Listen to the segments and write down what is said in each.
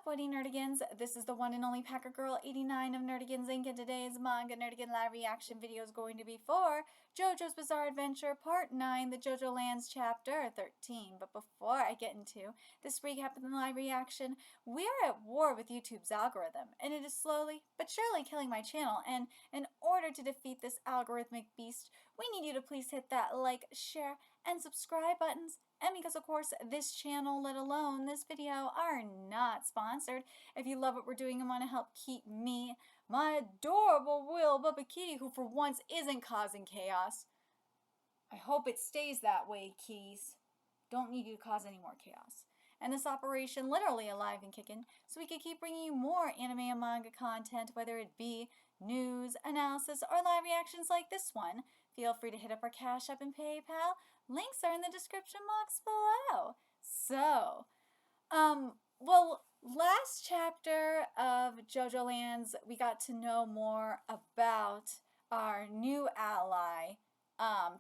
up, Woody Nerdigans? This is the one and only Packer Girl 89 of Nerdigans Inc. And today's Manga Nerdigan live reaction video is going to be for JoJo's Bizarre Adventure Part 9, the JoJoLands Chapter 13. But before I get into this recap of the live reaction, we are at war with YouTube's algorithm, and it is slowly but surely killing my channel. And in order to defeat this algorithmic beast, we need you to please hit that like, share, and subscribe buttons. And because, of course, this channel, let alone this video, are not sponsored. If you love what we're doing and want to help keep me, my adorable Will Bubba Kitty, who for once isn't causing chaos, I hope it stays that way, kitties. Don't need you to cause any more chaos. And this operation literally alive and kicking, so we can keep bringing you more anime and manga content, whether it be news, analysis, or live reactions like this one. Feel free to hit up our Cash App and PayPal. Links are in the description box below. So, well, last chapter of JoJoLands, we got to know more about our new ally,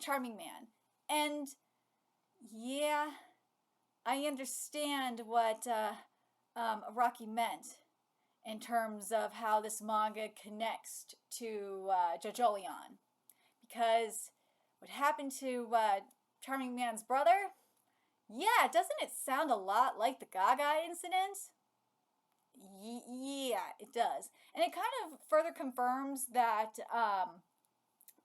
Charming Man. And, yeah, I understand what Rocky meant in terms of how this manga connects to JoJoLands. Because what happened to Charming Man's brother? Yeah, doesn't it sound a lot like the Gaga incident? Yeah, it does. And it kind of further confirms that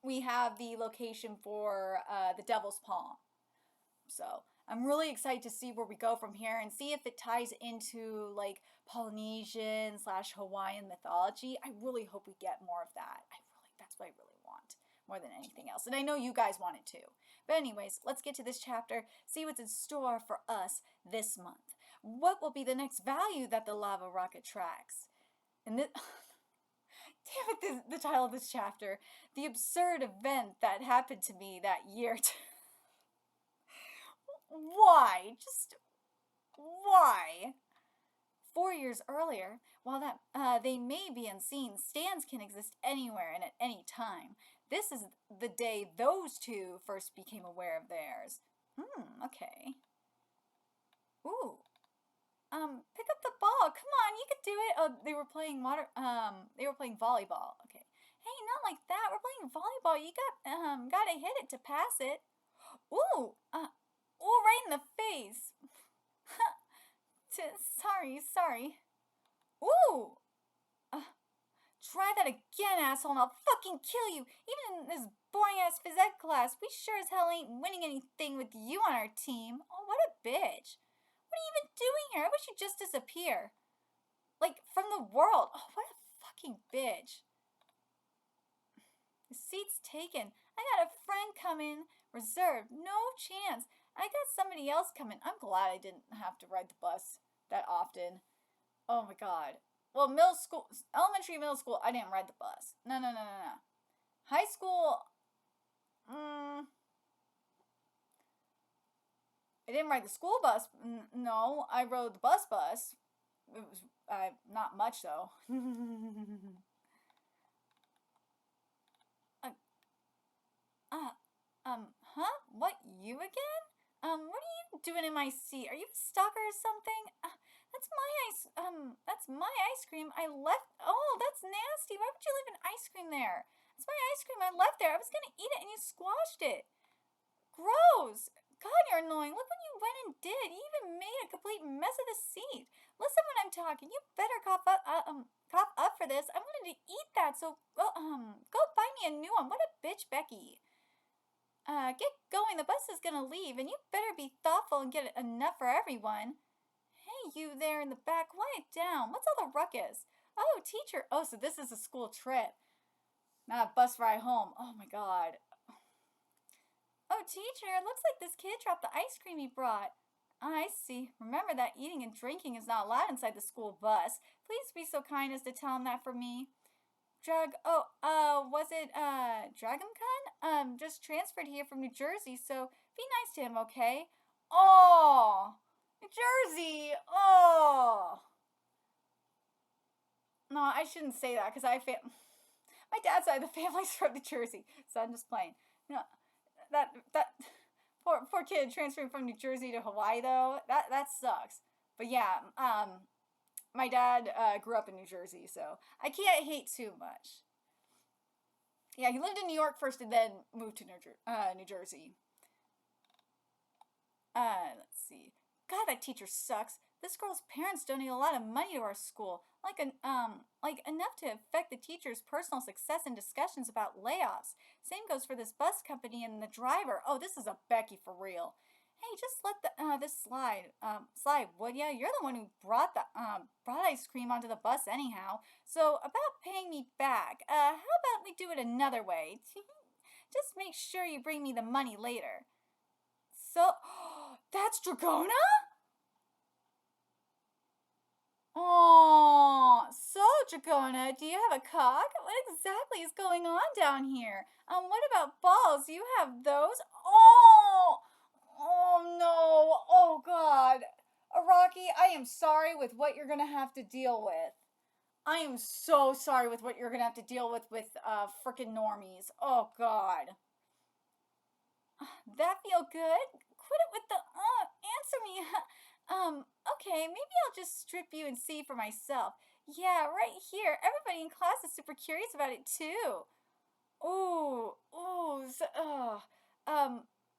we have the location for the Devil's Palm. So I'm really excited to see where we go from here and see if it ties into like Polynesian / Hawaiian mythology. I really hope we get more of that. That's what I really want more than anything else. And I know you guys want it too. But anyways, let's get to this chapter, see what's in store for us this month. What will be the next value that the lava rocket tracks? And this, damn it, the title of this chapter, the absurd event that happened to me that year. Why? Just why? 4 years earlier, while that they may be unseen, stands can exist anywhere and at any time. This is the day those two first became aware of theirs. Okay. Ooh. Pick up the ball. Come on, you could do it. Oh, they were playing volleyball. Okay. Hey, not like that. We're playing volleyball. You gotta hit it to pass it. Ooh. Right in the face. Sorry. Ooh. Try that again, asshole, and I'll fucking kill you. Even in this boring-ass phys ed class, we sure as hell ain't winning anything with you on our team. Oh, what a bitch. What are you even doing here? I wish you'd just disappear. Like, from the world. Oh, what a fucking bitch. The seat's taken. I got a friend coming. Reserved. No chance. I got somebody else coming. I'm glad I didn't have to ride the bus that often. Oh my god. Well, elementary, middle school, I didn't ride the bus. No. High school, I didn't ride the school bus. No, I rode the bus. It was not much though. Huh? What, you again? What are you doing in my seat? Are you a stalker or something? That's my ice cream. I left. Oh, that's nasty. Why would you leave an ice cream there? It's my ice cream. I left there. I was gonna eat it and you squashed it. Gross. God, you're annoying. Look what you went and did. You even made a complete mess of the seat. Listen when I'm talking. You better cop up for this. I wanted to eat that, so go buy me a new one. What a bitch, Becky. Get going. The bus is gonna leave, and you better be thoughtful and get enough for everyone. Hey, you there in the back, quiet down. What's all the ruckus? Oh, teacher. Oh, so this is a school trip, not a bus ride home. Oh my god. Oh, teacher, it looks like this kid dropped the ice cream he brought. I see. Remember that eating and drinking is not allowed inside the school bus. Please be so kind as to tell him that for me. Was it, Dragon-kun? Just transferred here from New Jersey, so be nice to him, okay? Oh, New Jersey! Oh! No, I shouldn't say that, because my dad's side of the family's from New Jersey, so I'm just playing. No, that poor kid transferring from New Jersey to Hawaii, though, that sucks. But yeah, my dad grew up in New Jersey, so I can't hate too much. Yeah, he lived in New York first and then moved to New Jersey. Let's see. God, that teacher sucks. This girl's parents donate a lot of money to our school, like enough to affect the teacher's personal success in discussions about layoffs. Same goes for this bus company and the driver. Oh, this is a Becky for real. Hey, just let this slide, would ya? You're the one who brought ice cream onto the bus anyhow. So about paying me back, how about we do it another way? Just make sure you bring me the money later. So, that's Dragona? Oh, so Dragona, do you have a cock? What exactly is going on down here? What about balls? You have those? Oh no, oh God. Araki, I am sorry with what you're gonna have to deal with. I am so sorry with what you're gonna have to deal with frickin' normies. Oh God. That feel good? Quit it with the answer me. Okay, maybe I'll just strip you and see for myself. Yeah, right here. Everybody in class is super curious about it too. Ooh,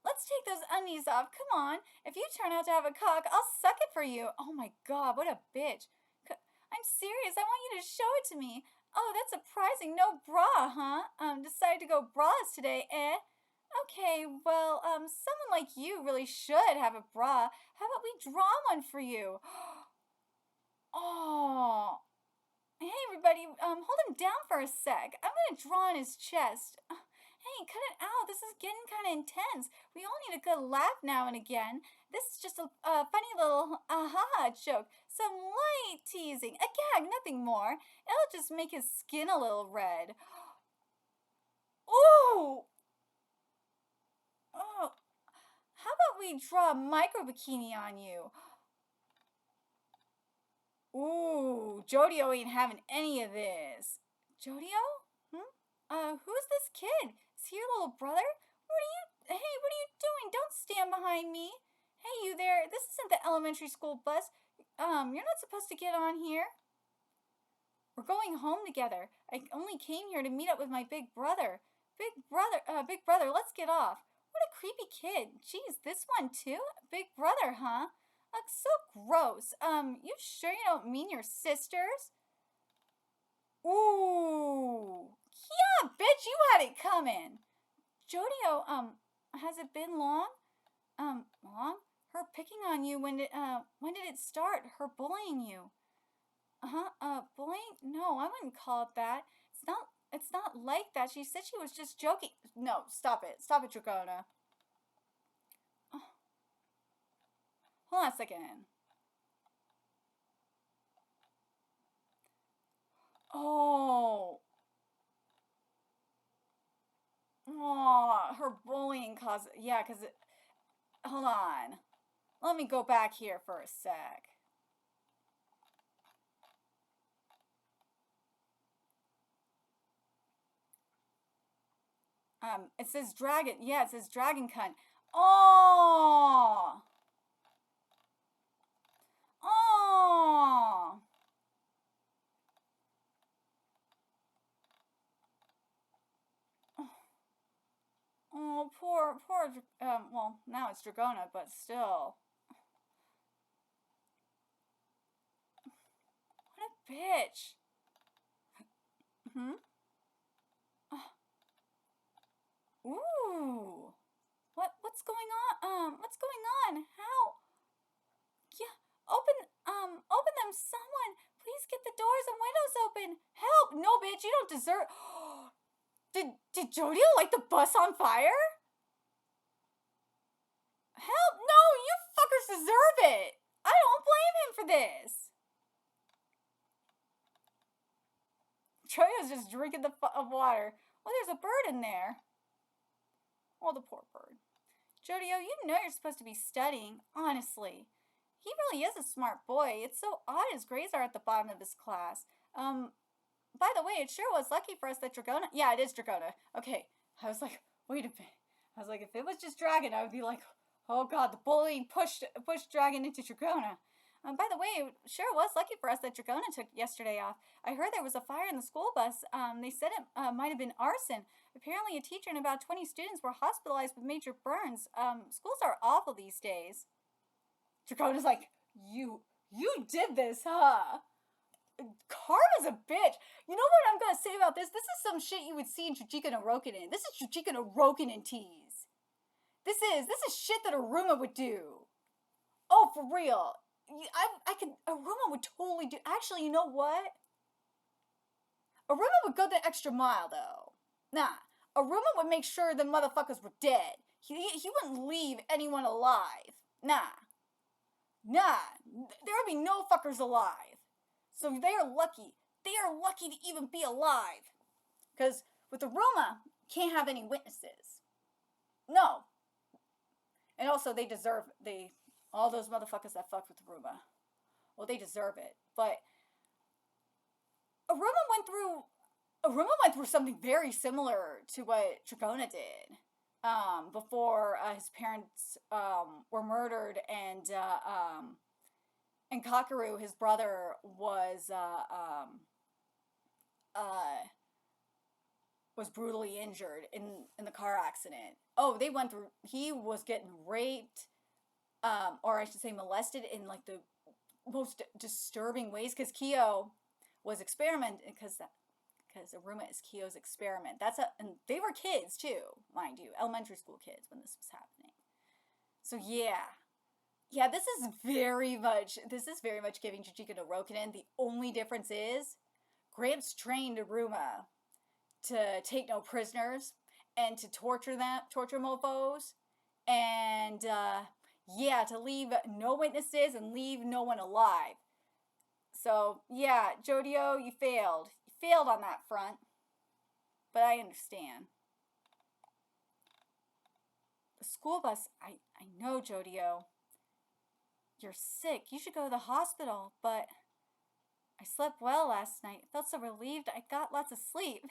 let's take those undies off. Come on. If you turn out to have a cock, I'll suck it for you. Oh my God, what a bitch. I'm serious. I want you to show it to me. Oh, that's surprising. No bra, huh? Decided to go braless today, eh? Okay, well, someone like you really should have a bra. How about we draw one for you? Oh, hey everybody, hold him down for a sec. I'm gonna draw on his chest. Hey, cut it out. This is getting kind of intense. We all need a good laugh now and again. This is just a funny little aha joke. Some light teasing. A gag, nothing more. It'll just make his skin a little red. Ooh! Oh, how about we draw a micro bikini on you? Ooh, Jodio ain't having any of this. Jodio? Who's this kid? Is he your little brother? Hey, what are you doing? Don't stand behind me. Hey, you there. This isn't the elementary school bus. You're not supposed to get on here. We're going home together. I only came here to meet up with my big brother. Big brother, let's get off. What a creepy kid. Jeez, this one too? Big brother, huh? Looks so gross. You sure you don't mean your sisters? Ooh. Yeah, bitch, you had it coming. Jodio, has it been long? Long? Her picking on you, when did it start? Her bullying you? Bullying? No, I wouldn't call it that. It's not like that. She said she was just joking. No, stop it. Stop it, Dragona. Oh. Hold on a second. Oh. Oh, her bullying caused... Yeah, because it... Hold on. Let me go back here for a sec. It says dragon. Yeah, it says dragon cunt. Oh! Oh! Oh, poor, well, now it's Dragona, but still. What a bitch. Ooh. What's going on? What's going on? How? Yeah, open them, someone. Please get the doors and windows open. Help! No, bitch, you don't deserve... Did Jodio light the bus on fire? Help! No, you fuckers deserve it. I don't blame him for this. Jodio's just drinking the water. Well, there's a bird in there. Oh, the poor bird. Jodio, you know you're supposed to be studying, honestly. He really is a smart boy. It's so odd his grades are at the bottom of his class. By the way, it sure was lucky for us that Dragona... Yeah, it is Dragona. Okay. I was like, wait a minute. I was like, if it was just Dragon, I would be like, oh God, the bullying pushed Dragon into Dragona. By the way, it sure was lucky for us that Dragona took yesterday off. I heard there was a fire in the school bus. They said it might have been arson. Apparently, a teacher and about 20 students were hospitalized with major burns. Schools are awful these days. Dracona's like, you did this, huh? Karma's a bitch. You know what I'm gonna say about this? This is some shit you would see in Jujika no Rokinen. This is Jujika no Rokinen tease. This is shit that Aruma would do. Oh, for real. Aruma would totally do. Actually, you know what? Aruma would go the extra mile, though. Nah, Aruma would make sure the motherfuckers were dead. He wouldn't leave anyone alive. Nah. There would be no fuckers alive. So they are lucky. They are lucky to even be alive. Because with Aruma, can't have any witnesses. No. And also, they deserve, all those motherfuckers that fucked with Aruma, well, they deserve it. But Aruma went through something very similar to what Dragona did before his parents were murdered, and Kakeru, his brother, was brutally injured in the car accident. Oh, he was getting raped, or I should say molested in like the most disturbing ways, because Kyo was experimenting, because Aruma is Kyo's experiment. And they were kids too, mind you, elementary school kids when this was happening. So yeah, this is very much giving Jujika no Rokinen. The only difference is Gramps trained Aruma to take no prisoners and to torture mofos, and to leave no witnesses and leave no one alive. So yeah, Jodio, you failed. You failed on that front, but I understand. The school bus, I know, Jodio. You're sick. You should go to the hospital, but I slept well last night. I felt so relieved. I got lots of sleep.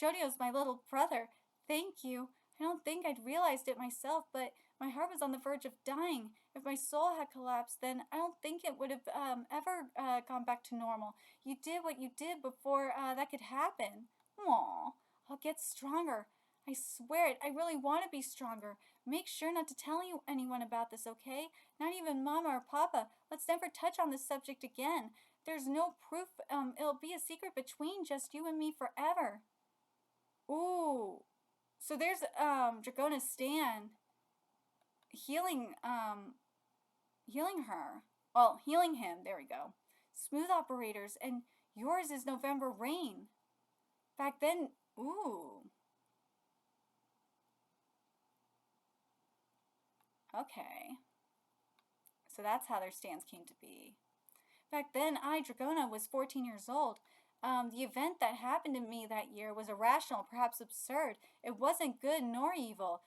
Jodio's my little brother. Thank you. I don't think I'd realized it myself, but my heart was on the verge of dying. If my soul had collapsed, then I don't think it would have ever gone back to normal. You did what you did before that could happen. Aw, I'll get stronger. I swear it. I really want to be stronger. Make sure not to tell anyone about this, okay? Not even Mama or Papa. Let's never touch on this subject again. There's no proof. It'll be a secret between just you and me forever. Ooh. So there's Dragona Stan healing her. Well, healing him. There we go. Smooth operators, and yours is November Rain. Back then, ooh. Okay. So that's how their stands came to be. Back then, Dragona, was 14 years old. The event that happened to me that year was irrational, perhaps absurd. It wasn't good nor evil.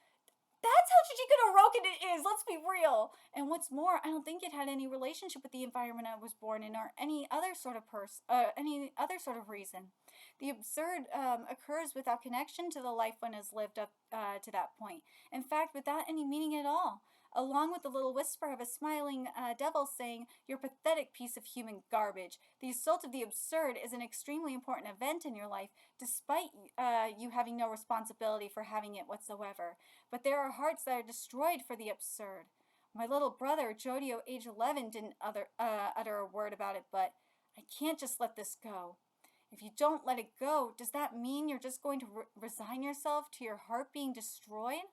That's how Jujika no Rokinen is, let's be real. And what's more, I don't think it had any relationship with the environment I was born in, or any other sort of reason. The absurd occurs without connection to the life one has lived up to that point. In fact, without any meaning at all. Along with the little whisper of a smiling devil saying, "You're a pathetic piece of human garbage. The assault of the absurd is an extremely important event in your life, despite you having no responsibility for having it whatsoever. But there are hearts that are destroyed for the absurd." My little brother, Jodio, age 11, didn't utter a word about it, but I can't just let this go. If you don't let it go, does that mean you're just going to resign yourself to your heart being destroyed?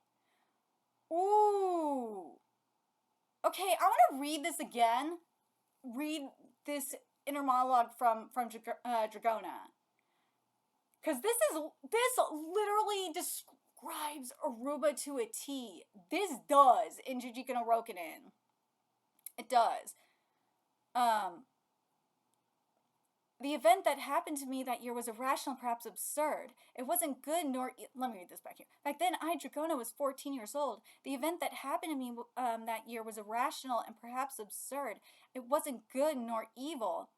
Ooh. Okay, I want to read this again. Read this inner monologue from Dragona. Because this literally describes Aruba to a T. This does in Jujika no Rokinen. It does. The event that happened to me that year was irrational, perhaps absurd. It wasn't good nor... Let me read this back here. Back then, Dragona, was 14 years old. The event that happened to me that year was irrational and perhaps absurd. It wasn't good nor evil.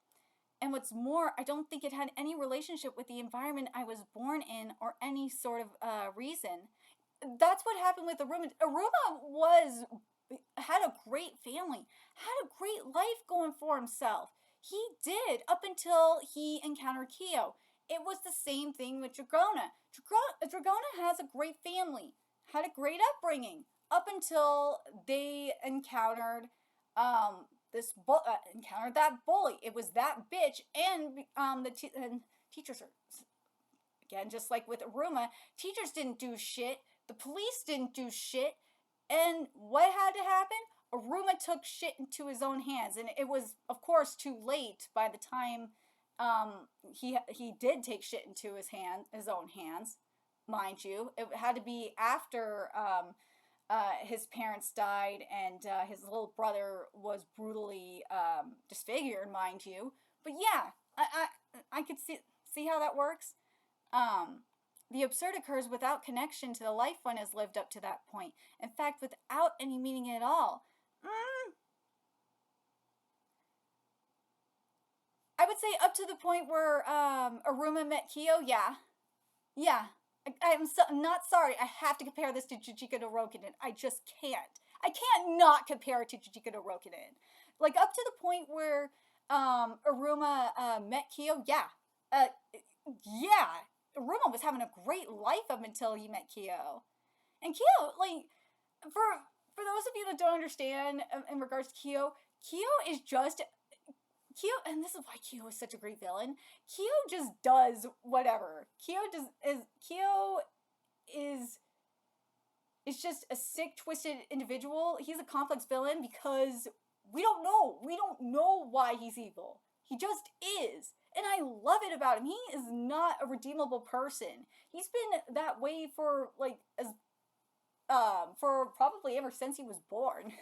And what's more, I don't think it had any relationship with the environment I was born in or any sort of reason. That's what happened with Aruma. Aruma was had a great family, had a great life going for himself. He did, up until he encountered Kyo. It was the same thing with Dragona. Dragona has a great family, had a great upbringing, up until they encountered encountered that bully. It was that bitch, and and teachers are, again, just like with Aruma, teachers didn't do shit, the police didn't do shit, and what had to happen? Aruma took shit into his own hands, and it was, of course, too late by the time he did take shit into his own hands, mind you. It had to be after his parents died and his little brother was brutally disfigured, mind you. But yeah, I could see how that works. The absurd occurs without connection to the life one has lived up to that point. In fact, without any meaning at all. I would say up to the point where Aruma met Kyo, yeah. Yeah. I'm not sorry. I have to compare this to Jujika no Rokinen. I just can't. I can't not compare it to Jujika no Rokinen. Like, up to the point where Aruma met Kyo, yeah. Yeah. Aruma was having a great life up until he met Kyo. And Kyo, like, for those of you that don't understand in regards to Kyo is just Kyo, and this is why Kyo is such a great villain. Kyo just does whatever. Kyo is just a sick, twisted individual. He's a complex villain because we don't know. We don't know why he's evil. He just is. And I love it about him. He is not a redeemable person. He's been that way for for probably ever since he was born.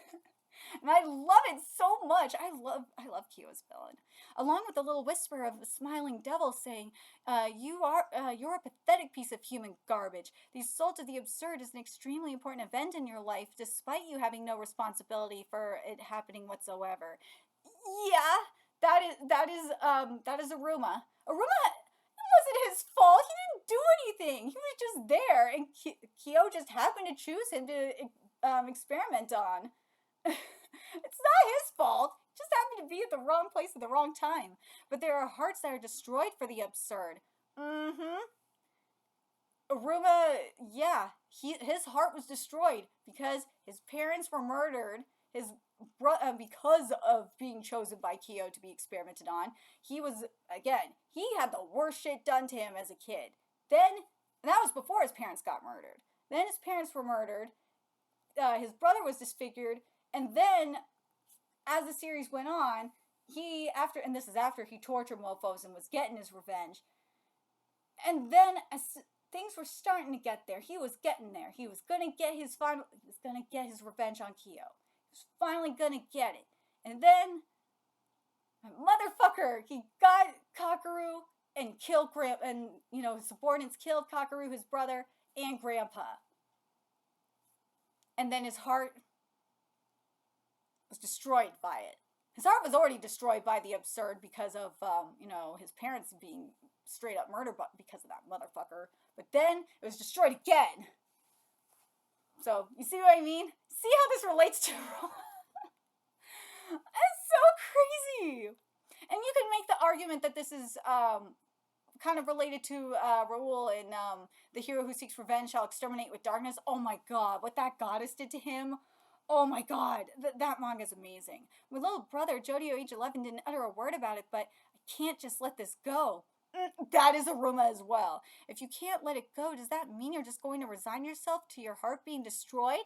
And I love it so much. I love Kyo as villain. Along with the little whisper of the smiling devil saying, you're a pathetic piece of human garbage. The assault of the absurd is an extremely important event in your life, despite you having no responsibility for it happening whatsoever. Yeah, that is Aruma. Aruma, it wasn't his fault. He didn't do anything. He was just there, and Kyo just happened to choose him to experiment on. It's not his fault. He just happened to be at the wrong place at the wrong time. But there are hearts that are destroyed for the absurd. Aruma, yeah, his heart was destroyed because his parents were murdered. Because of being chosen by Kyo to be experimented on, he had the worst shit done to him as a kid. And that was before his parents got murdered. Then his parents were murdered. His brother was disfigured. And then, as the series went on, this is after he tortured mofos and was getting his revenge. And then, as things were starting to get there, he was getting there. He was gonna get his revenge on Kyo. He was finally gonna get it. And then, motherfucker, he got Kakeru and killed his subordinates killed Kakeru, his brother, and Grandpa. And then his heart was destroyed by it. His heart was already destroyed by the absurd because of, his parents being straight up murdered because of that motherfucker. But then it was destroyed again. So, you see what I mean? See how this relates to It's so crazy! And you can make the argument that this is kind of related to Raoul in The Hero Who Seeks Revenge Shall Exterminate with Darkness. Oh my god, what that goddess did to him. Oh my god, that manga is amazing. My little brother, Jodio, age 11, didn't utter a word about it, but I can't just let this go. That is Aruma as well. If you can't let it go, does that mean you're just going to resign yourself to your heart being destroyed?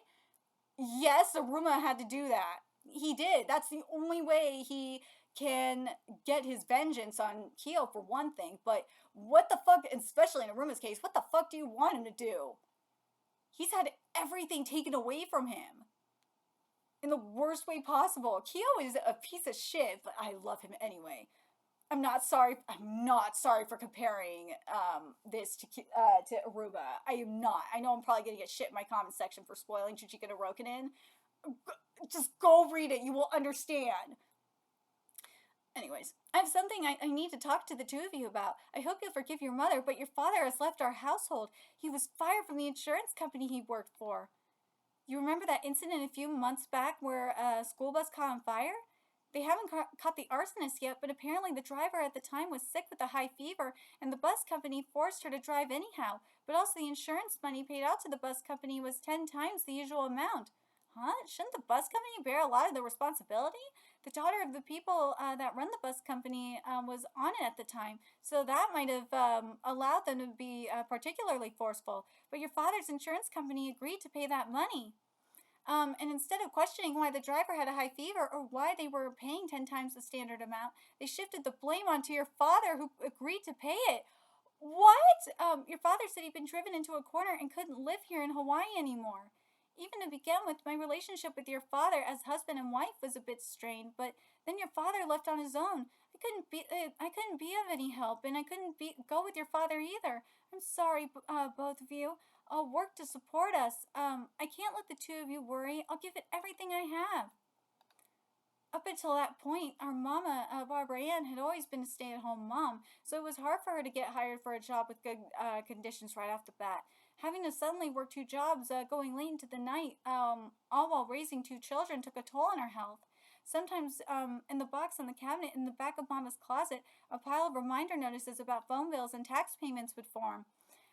Yes, Aruma had to do that. He did. That's the only way he can get his vengeance on Kyo, for one thing. But what the fuck, especially in Aruma's case, what the fuck do you want him to do? He's had everything taken away from him. In the worst way possible. Kyo is a piece of shit, but I love him anyway. I'm not sorry for comparing this to Aruma. I am not. I know I'm probably gonna get shit in my comment section for spoiling Jujika no Rokinen. Just go read it. You will understand. Anyways, I have something I need to talk to the two of you about. I hope you'll forgive your mother, but your father has left our household. He was fired from the insurance company he worked for. You remember that incident a few months back where a school bus caught on fire? They haven't caught the arsonist yet, but apparently the driver at the time was sick with a high fever, and the bus company forced her to drive anyhow. But also, the insurance money paid out to the bus company was 10 times the usual amount. Huh? Shouldn't the bus company bear a lot of the responsibility? The daughter of the people that run the bus company was on it at the time, so that might have allowed them to be particularly forceful. But your father's insurance company agreed to pay that money. And instead of questioning why the driver had a high fever or why they were paying 10 times the standard amount, they shifted the blame onto your father who agreed to pay it. What? Your father said he'd been driven into a corner and couldn't live here in Hawaii anymore. Even to begin with, my relationship with your father as husband and wife was a bit strained, but then your father left on his own. I couldn't be of any help, and I couldn't go with your father either. I'm sorry, both of you. I'll work to support us. I can't let the two of you worry. I'll give it everything I have. Up until that point, our mama, Barbara Ann, had always been a stay-at-home mom, so it was hard for her to get hired for a job with good conditions right off the bat. Having to suddenly work two jobs, going late into the night, all while raising two children, took a toll on her health. Sometimes, in the box on the cabinet in the back of Mama's closet, a pile of reminder notices about phone bills and tax payments would form.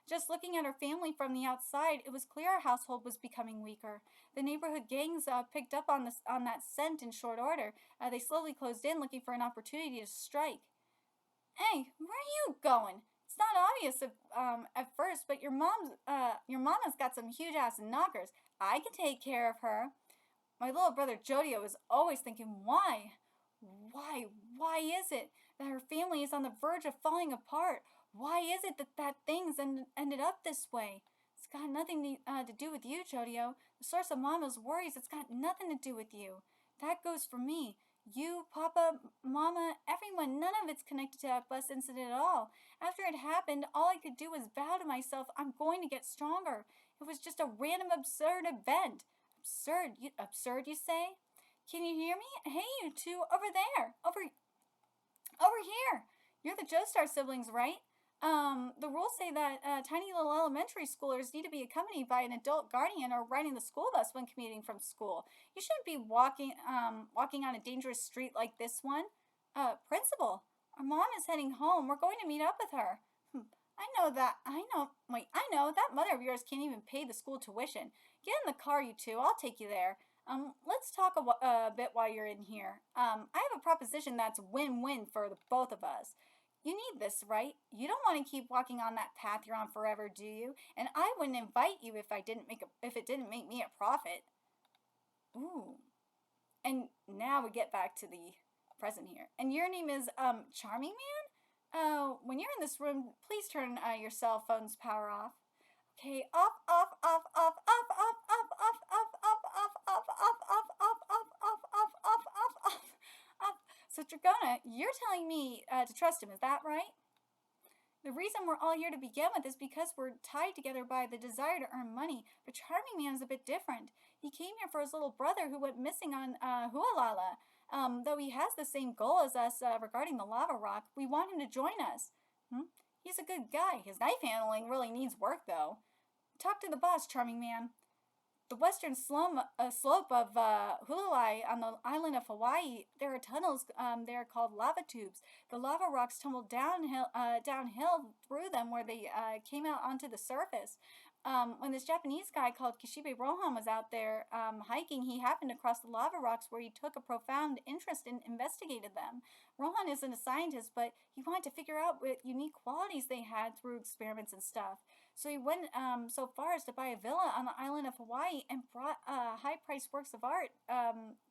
Just looking at her family from the outside, it was clear our household was becoming weaker. The neighborhood gangs picked up on that scent in short order. They slowly closed in, looking for an opportunity to strike. Hey, where are you going? It's not obvious at first, but your mama's got some huge ass knockers. I can take care of her. My little brother Jodio is always thinking, why is it that her family is on the verge of falling apart? Why is it that things ended up this way? It's got nothing to do with you, Jodio. The source of Mama's worries, it's got nothing to do with you. That goes for me. You, Papa, Mama, everyone, none of it's connected to that bus incident at all. After it happened, all I could do was vow to myself, I'm going to get stronger. It was just a random absurd event. Absurd, you say? Can you hear me? Hey, you two, over there. Over here. You're the Joestar siblings, right? The rules say that tiny little elementary schoolers need to be accompanied by an adult guardian or riding the school bus when commuting from school. You shouldn't be walking on a dangerous street like this one. Principal, our mom is heading home. We're going to meet up with her. I know. That mother of yours can't even pay the school tuition. Get in the car, you two. I'll take you there. Let's talk a bit while you're in here. I have a proposition that's win-win for the both of us. You need this, right? You don't want to keep walking on that path you're on forever, do you? And I wouldn't invite you if it didn't make me a profit. Ooh. And now we get back to the present here. And your name is Charming Man? When you're in this room, please turn your cell phone's power off. Okay, off. So Dragona, you're telling me to trust him, is that right? The reason we're all here to begin with is because we're tied together by the desire to earn money, but Charming Man is a bit different. He came here for his little brother who went missing on Hualala. Though he has the same goal as us regarding the lava rock, we want him to join us. He's a good guy. His knife handling really needs work, though. Talk to the boss, Charming Man. The western slope of Hulalai on the island of Hawaii, there are tunnels there called lava tubes. The lava rocks tumbled downhill through them where they came out onto the surface. When this Japanese guy called Kishibe Rohan was out there hiking, he happened across the lava rocks where he took a profound interest and investigated them. Rohan isn't a scientist, but he wanted to figure out what unique qualities they had through experiments and stuff. So he went so far as to buy a villa on the island of Hawaii and brought high-priced works of art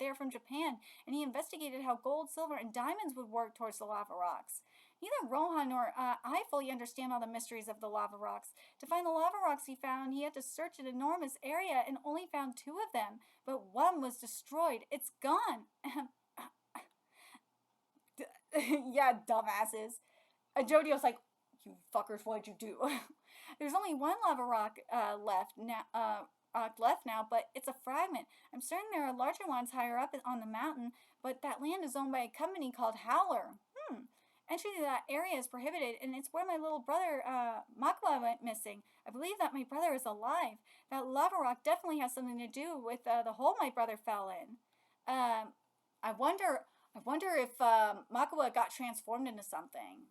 there from Japan. And he investigated how gold, silver, and diamonds would work towards the lava rocks. Neither Rohan nor I fully understand all the mysteries of the lava rocks. To find the lava rocks he found, he had to search an enormous area and only found 2 of them. But one was destroyed. It's gone. Yeah, dumbasses. Jodio's like, you fuckers, what'd you do? There's only one lava rock left now, but it's a fragment. I'm certain there are larger ones higher up on the mountain, but that land is owned by a company called Howler. Entry to that area is prohibited, and it's where my little brother, Makwa, went missing. I believe that my brother is alive. That lava rock definitely has something to do with the hole my brother fell in. I wonder if Makwa got transformed into something.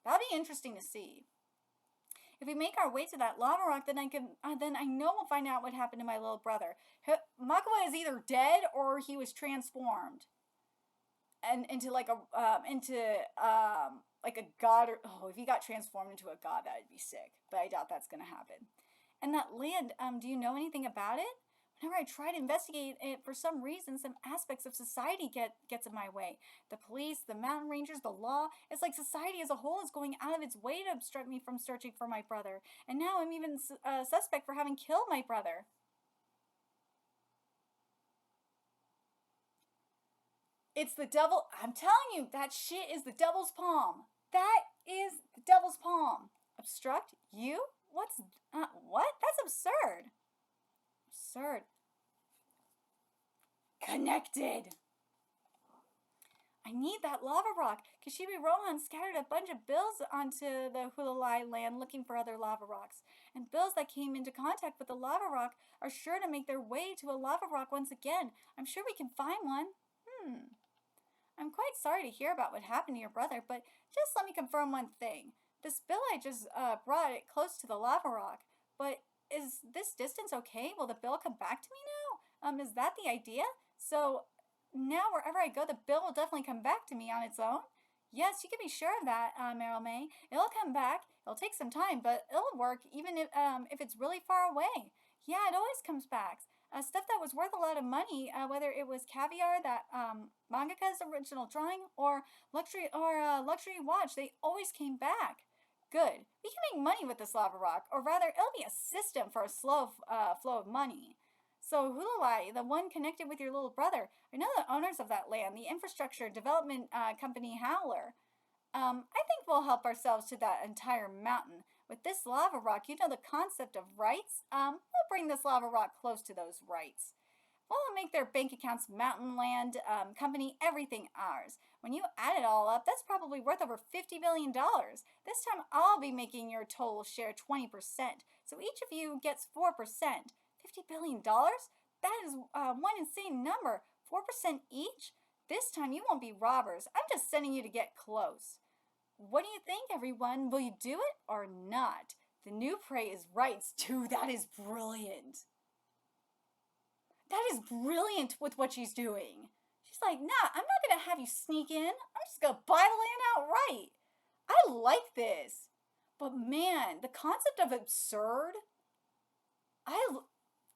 That'd be interesting to see. If we make our way to that lava rock, then I know we'll find out what happened to my little brother. Makwa is either dead or he was transformed, and into like a god. Or if he got transformed into a god, that'd be sick. But I doubt that's gonna happen. And that land, do you know anything about it? Whenever I try to investigate it, for some reason, some aspects of society gets in my way. The police, the mountain rangers, the law. It's like society as a whole is going out of its way to obstruct me from searching for my brother. And now I'm even suspect for having killed my brother. It's the devil. I'm telling you, that shit is the devil's palm. That is the devil's palm. Obstruct? You? What? That's absurd. Absurd. Connected. I need that lava rock. Kishibe Rohan scattered a bunch of bills onto the Hulalai land looking for other lava rocks. And bills that came into contact with the lava rock are sure to make their way to a lava rock once again. I'm sure we can find one. I'm quite sorry to hear about what happened to your brother, but just let me confirm one thing. This bill I just brought it close to the lava rock, but is this distance okay? Will the bill come back to me now? Is that the idea? So now wherever I go, the bill will definitely come back to me on its own? Yes, you can be sure of that, Meryl May. It'll come back. It'll take some time, but it'll work even if it's really far away. Yeah, it always comes back. Stuff that was worth a lot of money, whether it was caviar, that mangaka's original drawing, or luxury watch, they always came back. Good. We can make money with this lava rock, or rather, it'll be a system for a slow flow of money. So Hulalai, the one connected with your little brother, I know the owners of that land, the infrastructure development company Howler. I think we'll help ourselves to that entire mountain. With this lava rock, you know the concept of rights? We'll bring this lava rock close to those rights. We'll make their bank accounts, mountain land, company, everything ours. When you add it all up, that's probably worth over $50 billion. This time I'll be making your total share 20%. So each of you gets 4%. $50 billion? That is one insane number. 4% each? This time you won't be robbers. I'm just sending you to get close. What do you think, everyone? Will you do it or not? The new prey is rights. Dude, that is brilliant. That is brilliant with what she's doing. She's like, nah, I'm not going to have you sneak in. I'm just going to buy the land outright. I like this. But man, the concept of absurd,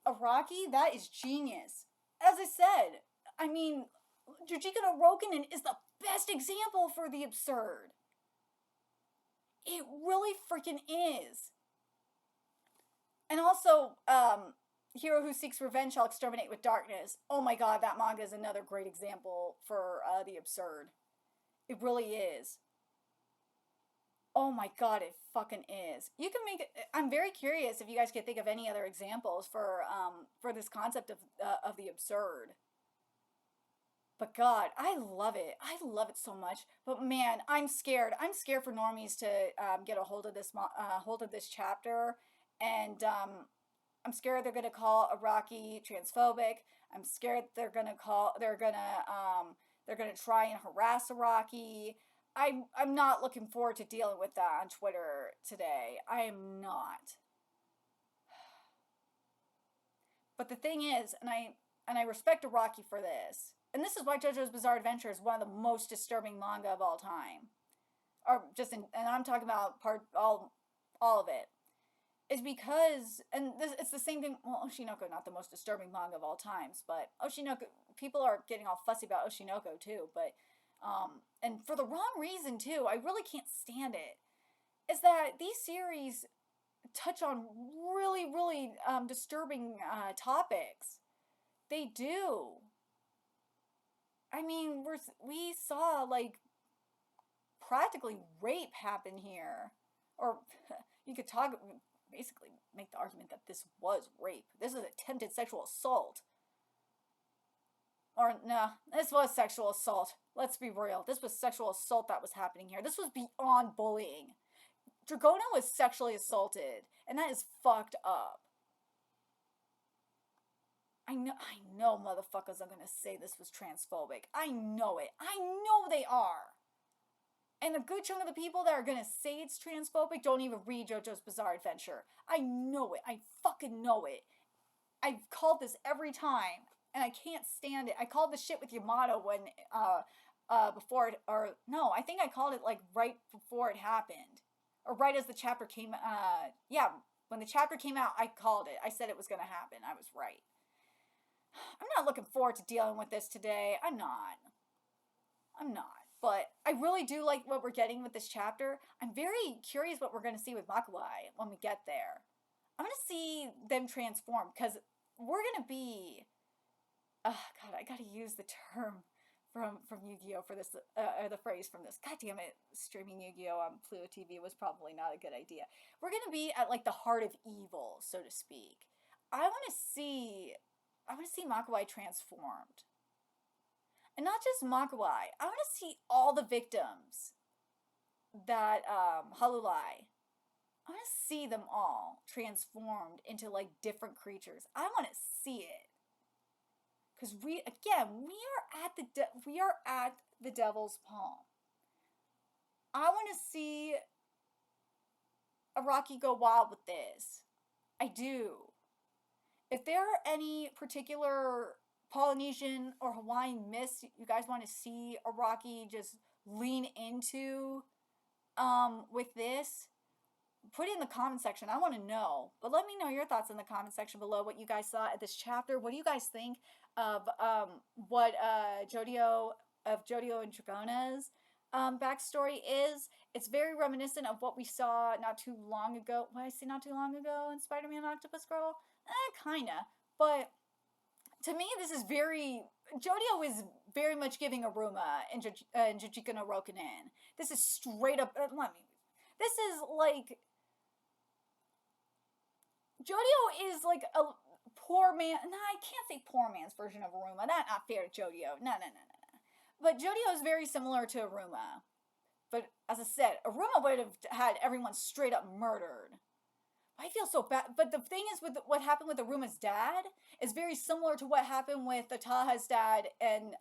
Araki, that is genius. As I said, I mean, Jujika no Rokunin is the best example for the absurd. It really freaking is. And also, Hero Who Seeks Revenge Shall Exterminate with Darkness. Oh my god, that manga is another great example for the absurd. It really is. Oh my god, it fucking is. You can make it. I'm very curious if you guys can think of any other examples for this concept of the absurd. But God, I love it. I love it so much. But man, I'm scared. I'm scared for normies to get a hold of this chapter, and I'm scared they're gonna call Araki transphobic. I'm scared they're gonna try and harass Araki. I'm not looking forward to dealing with that on Twitter today. I am not. But the thing is, and I respect Araki for this. And this is why JoJo's Bizarre Adventure is one of the most disturbing manga of all time. And I'm talking about all of it. Is because, it's the same thing, well, Oshinoko, not the most disturbing manga of all times, but Oshinoko, people are getting all fussy about Oshinoko too, but, and for the wrong reason too, I really can't stand it, is that these series touch on really, really disturbing topics. They do. I mean, we saw, like, practically rape happen here. Or, you could basically make the argument that this was rape. This is attempted sexual assault. Or, no, this was sexual assault. Let's be real. This was sexual assault that was happening here. This was beyond bullying. Dragona was sexually assaulted, and that is fucked up. I know motherfuckers are gonna say this was transphobic. I know it. I know they are. And a good chunk of the people that are gonna say it's transphobic don't even read JoJo's Bizarre Adventure. I know it. I fucking know it. I've called this every time, and I can't stand it. I called the shit with Yamato when, before it, or no, I think I called it like right before it happened, or right as the chapter came. Yeah, when the chapter came out, I called it. I said it was gonna happen. I was right. I'm not looking forward to dealing with this today. I'm not. But I really do like what we're getting with this chapter. I'm very curious what we're going to see with Makuai when we get there. I'm going to see them transform because we're going to be. Oh, God, I got to use the term from Yu-Gi-Oh for this, or the phrase from this. God damn it, streaming Yu-Gi-Oh on Pluto TV was probably not a good idea. We're going to be at like the heart of evil, so to speak. I want to see Makuai transformed. And not just Makuai. I want to see all the victims that Halulai. I want to see them all transformed into like different creatures. I want to see it. Cuz we are at the devil's palm. I want to see Araki go wild with this. I do. If there are any particular Polynesian or Hawaiian myths you guys want to see Araki just lean into with this, put it in the comment section. I want to know. But let me know your thoughts in the comment section below, what you guys saw at this chapter. What do you guys think of what Jodio and Dragona's backstory is? It's very reminiscent of what we saw not too long ago. What I say not too long ago in Spider-Man Octopus Girl? Kinda. But to me, this is Jodio is very much giving Aruma in Jujutsu no Rokunin. This is straight up. This is like. Jodio is like a poor man. Nah, I can't say poor man's version of Aruma. That's not fair to Jodio. No. But Jodio is very similar to Aruma. But as I said, Aruma would have had everyone straight up murdered. I feel so bad. But the thing is, with what happened with Aruma's dad is very similar to what happened with Ataha's dad in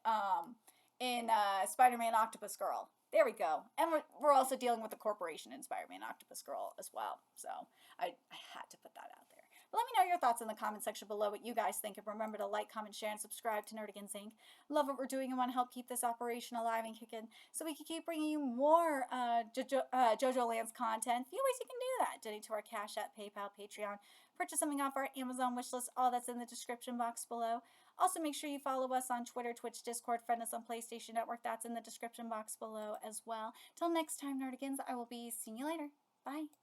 Spider-Man Octopus Girl. There we go. And we're also dealing with the corporation in Spider-Man Octopus Girl as well. So I had to put that out there. But let me know your thoughts in the comment section below, what you guys think. And remember to like, comment, share, and subscribe to Nerdigans Inc. Love what we're doing and want to help keep this operation alive and kicking so we can keep bringing you more JoJoLands content. A few ways you can do that. Donate to our Cash App, PayPal, Patreon. Purchase something off our Amazon wishlist. All that's in the description box below. Also, make sure you follow us on Twitter, Twitch, Discord, friend us on PlayStation Network. That's in the description box below as well. Till next time, Nerdigans, I will be seeing you later. Bye.